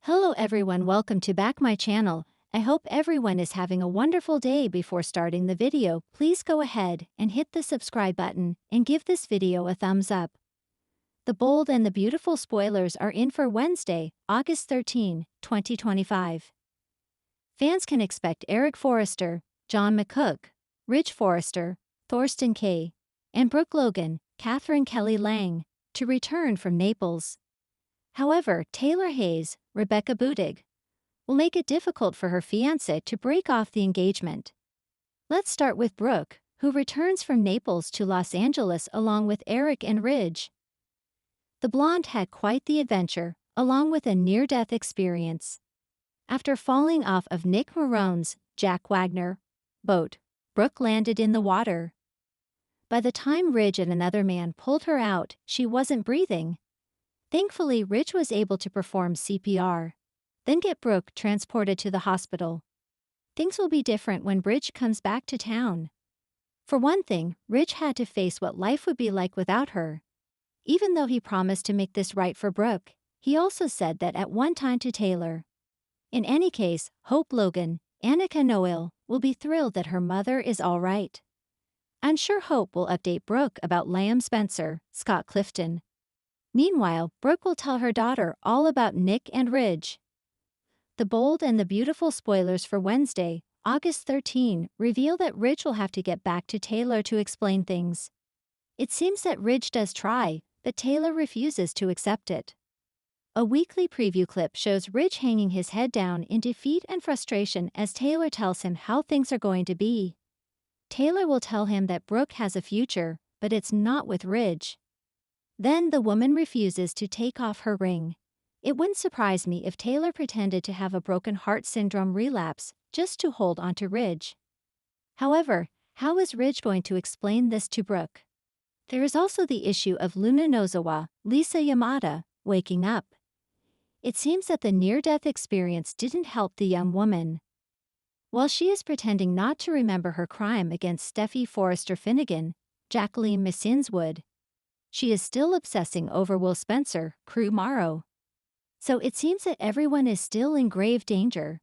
Hello everyone, welcome to back my channel. I hope everyone is having a wonderful day. Before starting the video, please go ahead and hit the subscribe button and give this video a thumbs up. The bold and the beautiful spoilers are in for Wednesday, August 13, 2025. Fans can expect Eric Forrester, John McCook, Ridge Forrester, Thorsten Kaye, and Brooke Logan, Catherine Kelly Lang, to return from Naples. However, Taylor Hayes, Rebecca Budig, will make it difficult for her fiancé to break off the engagement. Let's start with Brooke, who returns from Naples to Los Angeles along with Eric and Ridge. The blonde had quite the adventure, along with a near-death experience. After falling off of Nick Marone's Jack Wagner boat, Brooke landed in the water. By the time Ridge and another man pulled her out, she wasn't breathing. Thankfully, Ridge was able to perform CPR, then get Brooke transported to the hospital. Things will be different when Ridge comes back to town. For one thing, Ridge had to face what life would be like without her. Even though he promised to make this right for Brooke, he also said that at one time to Taylor. In any case, Hope Logan, Annika Noel, will be thrilled that her mother is all right. I'm sure Hope will update Brooke about Liam Spencer, Scott Clifton. Meanwhile, Brooke will tell her daughter all about Nick and Ridge. The bold and the beautiful spoilers for Wednesday, August 13, reveal that Ridge will have to get back to Taylor to explain things. It seems that Ridge does try, but Taylor refuses to accept it. A weekly preview clip shows Ridge hanging his head down in defeat and frustration as Taylor tells him how things are going to be. Taylor will tell him that Brooke has a future, but it's not with Ridge. Then the woman refuses to take off her ring. It wouldn't surprise me if Taylor pretended to have a broken heart syndrome relapse just to hold onto Ridge. However, how is Ridge going to explain this to Brooke? There is also the issue of Luna Nozawa, Lisa Yamada, waking up. It seems that the near-death experience didn't help the young woman. While she is pretending not to remember her crime against Steffi Forrester Finnegan, Jacqueline Missinswood, she is still obsessing over Will Spencer, Crew Morrow. So it seems that everyone is still in grave danger.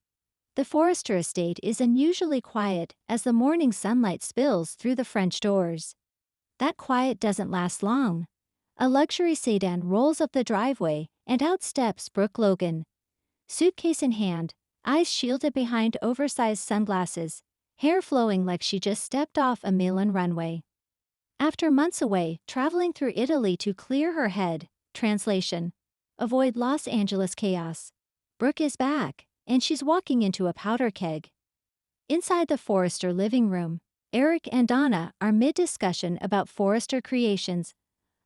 The Forrester estate is unusually quiet as the morning sunlight spills through the French doors. That quiet doesn't last long. A luxury sedan rolls up the driveway and out steps Brooke Logan. Suitcase in hand, eyes shielded behind oversized sunglasses, hair flowing like she just stepped off a Milan runway. After months away, traveling through Italy to clear her head, translation, avoid Los Angeles chaos, Brooke is back, and she's walking into a powder keg. Inside the Forrester living room, Eric and Donna are mid-discussion about Forrester Creations'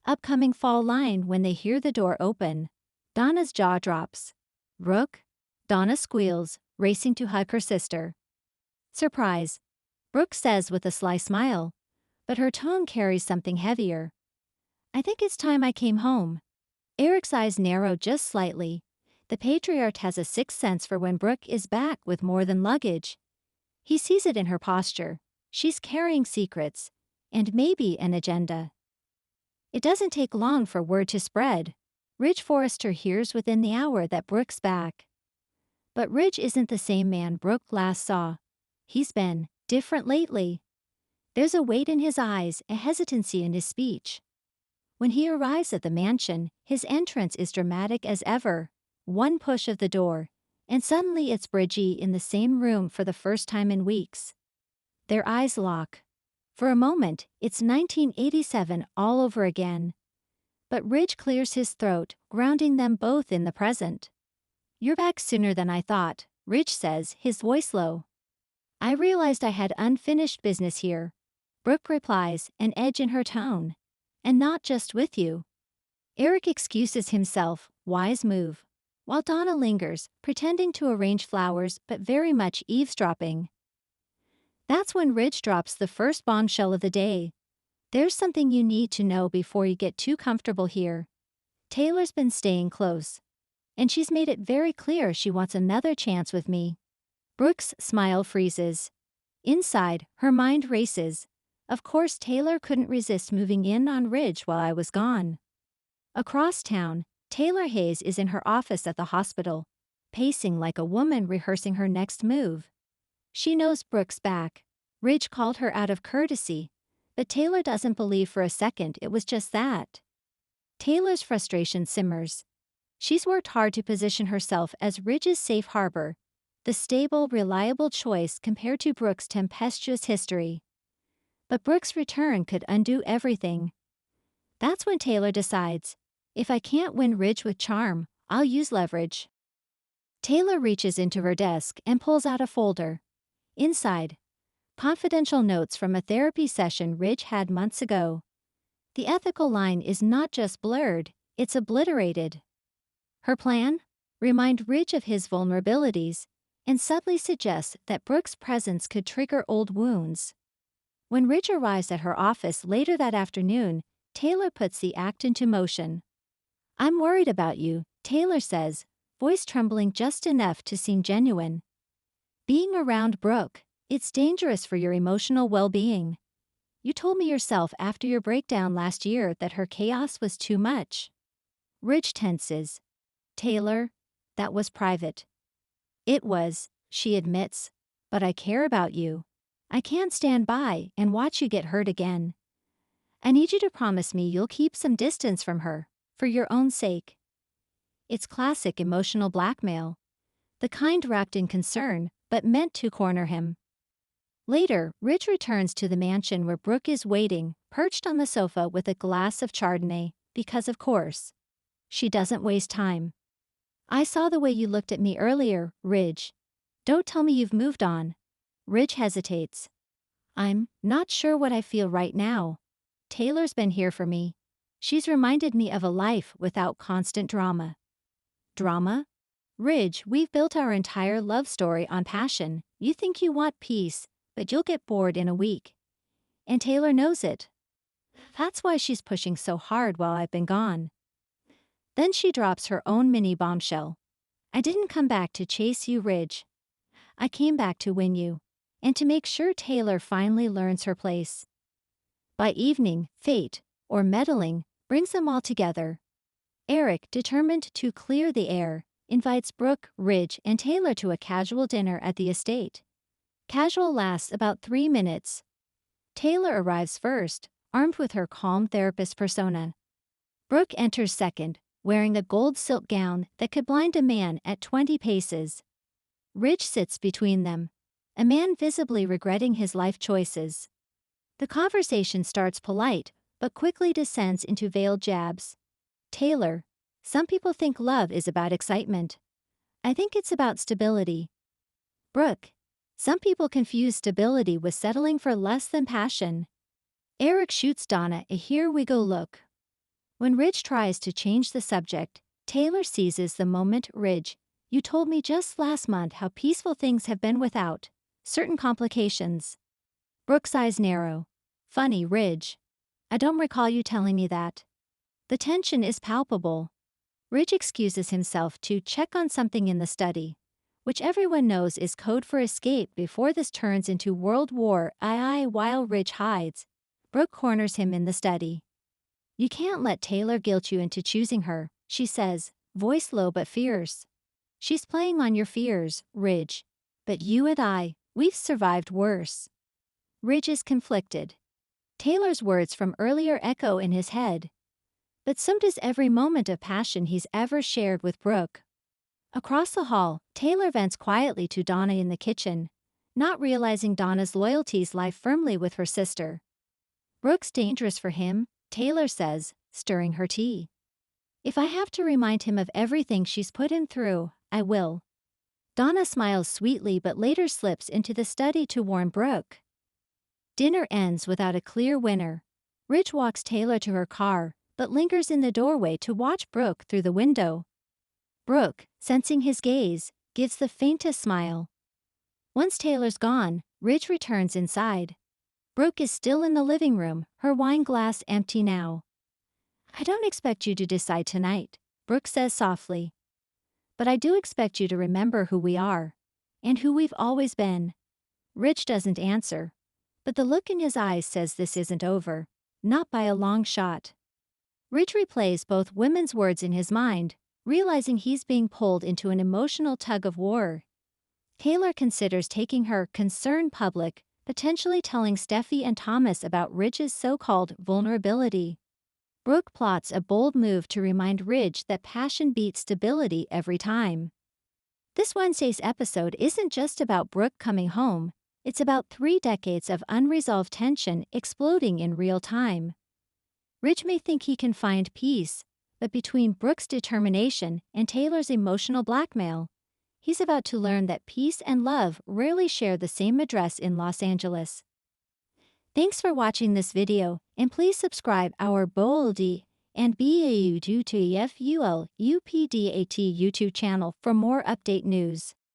upcoming fall line when they hear the door open. Donna's jaw drops. Brooke? Donna squeals, racing to hug her sister. Surprise, Brooke says with a sly smile, but her tone carries something heavier. I think it's time I came home. Eric's eyes narrow just slightly. The patriarch has a sixth sense for when Brooke is back with more than luggage. He sees it in her posture. She's carrying secrets, and maybe an agenda. It doesn't take long for word to spread. Ridge Forrester hears within the hour that Brooke's back. But Ridge isn't the same man Brooke last saw. He's been different lately. There's a weight in his eyes, a hesitancy in his speech. When he arrives at the mansion, his entrance is dramatic as ever. One push of the door, and suddenly it's Bridgie in the same room for the first time in weeks. Their eyes lock. For a moment, it's 1987 all over again. But Ridge clears his throat, grounding them both in the present. You're back sooner than I thought, Ridge says, his voice low. I realized I had unfinished business here. Brooke replies, an edge in her tone. And not just with you. Eric excuses himself, wise move, while Donna lingers, pretending to arrange flowers but very much eavesdropping. That's when Ridge drops the first bombshell of the day. There's something you need to know before you get too comfortable here. Taylor's been staying close. And she's made it very clear she wants another chance with me. Brooke's smile freezes. Inside, her mind races. Of course Taylor couldn't resist moving in on Ridge while I was gone. Across town, Taylor Hayes is in her office at the hospital. pacing like a woman rehearsing her next move. She knows Brooke's back. Ridge called her out of courtesy, but Taylor doesn't believe for a second it was just that. Taylor's frustration simmers. She's worked hard to position herself as Ridge's safe harbor, the stable, reliable choice compared to Brooke's tempestuous history. But Brooke's return could undo everything. That's when Taylor decides, if I can't win Ridge with charm, I'll use leverage. Taylor reaches into her desk and pulls out a folder. Inside, confidential notes from a therapy session Ridge had months ago. The ethical line is not just blurred, it's obliterated. Her plan? Remind Ridge of his vulnerabilities and subtly suggest that Brooke's presence could trigger old wounds. When Ridge arrives at her office later that afternoon, Taylor puts the act into motion. I'm worried about you, Taylor says, voice trembling just enough to seem genuine. Being around Brooke, it's dangerous for your emotional well-being. You told me yourself after your breakdown last year that her chaos was too much. Ridge tenses. Taylor, that was private. It was, she admits, but I care about you. I can't stand by and watch you get hurt again. I need you to promise me you'll keep some distance from her, for your own sake. It's classic emotional blackmail. The kind wrapped in concern, but meant to corner him. Later, Ridge returns to the mansion where Brooke is waiting, perched on the sofa with a glass of Chardonnay, because of course. She doesn't waste time. I saw the way you looked at me earlier, Ridge. Don't tell me you've moved on. Ridge hesitates. I'm not sure what I feel right now. Taylor's been here for me. She's reminded me of a life without constant drama. Drama? Ridge, we've built our entire love story on passion. You think you want peace, but you'll get bored in a week. And Taylor knows it. That's why she's pushing so hard while I've been gone. Then she drops her own mini bombshell. I didn't come back to chase you, Ridge. I came back to win you, and to make sure Taylor finally learns her place. By evening, fate, or meddling, brings them all together. Eric, determined to clear the air, invites Brooke, Ridge, and Taylor to a casual dinner at the estate. Casual lasts about 3 minutes. Taylor arrives first, armed with her calm therapist persona. Brooke enters second, wearing a gold silk gown that could blind a man at 20 paces. Ridge sits between them, a man visibly regretting his life choices. The conversation starts polite, but quickly descends into veiled jabs. Taylor, some people think love is about excitement. I think it's about stability. Brooke, some people confuse stability with settling for less than passion. Eric shoots Donna a here we go look. When Ridge tries to change the subject, Taylor seizes the moment. Ridge, you told me just last month how peaceful things have been without certain complications. Brooke's eyes narrow. Funny, Ridge. I don't recall you telling me that. The tension is palpable. Ridge excuses himself to check on something in the study, which everyone knows is code for escape before this turns into World War II. While Ridge hides, Brooke corners him in the study. You can't let Taylor guilt you into choosing her, she says, voice low but fierce. She's playing on your fears, Ridge. But you and we've survived worse. Ridge is conflicted. Taylor's words from earlier echo in his head. But so does every moment of passion he's ever shared with Brooke. Across the hall, Taylor vents quietly to Donna in the kitchen, not realizing Donna's loyalties lie firmly with her sister. Brooke's dangerous for him, Taylor says, stirring her tea. If I have to remind him of everything she's put him through, I will. Donna smiles sweetly but later slips into the study to warn Brooke. Dinner ends without a clear winner. Ridge walks Taylor to her car, but lingers in the doorway to watch Brooke through the window. Brooke, sensing his gaze, gives the faintest smile. Once Taylor's gone, Ridge returns inside. Brooke is still in the living room, her wine glass empty now. I don't expect you to decide tonight, Brooke says softly. But I do expect you to remember who we are, and who we've always been. Ridge doesn't answer, but the look in his eyes says this isn't over, not by a long shot. Ridge replays both women's words in his mind, realizing he's being pulled into an emotional tug-of-war. Taylor considers taking her concern public, potentially telling Steffi and Thomas about Ridge's so-called vulnerability. Brooke plots a bold move to remind Ridge that passion beats stability every time. This Wednesday's episode isn't just about Brooke coming home, it's about 3 decades of unresolved tension exploding in real time. Ridge may think he can find peace, but between Brooke's determination and Taylor's emotional blackmail, he's about to learn that peace and love rarely share the same address in Los Angeles. Thanks for watching this video, and please subscribe our Boldy and BAU2TFUL UPDAT YouTube channel for more update news.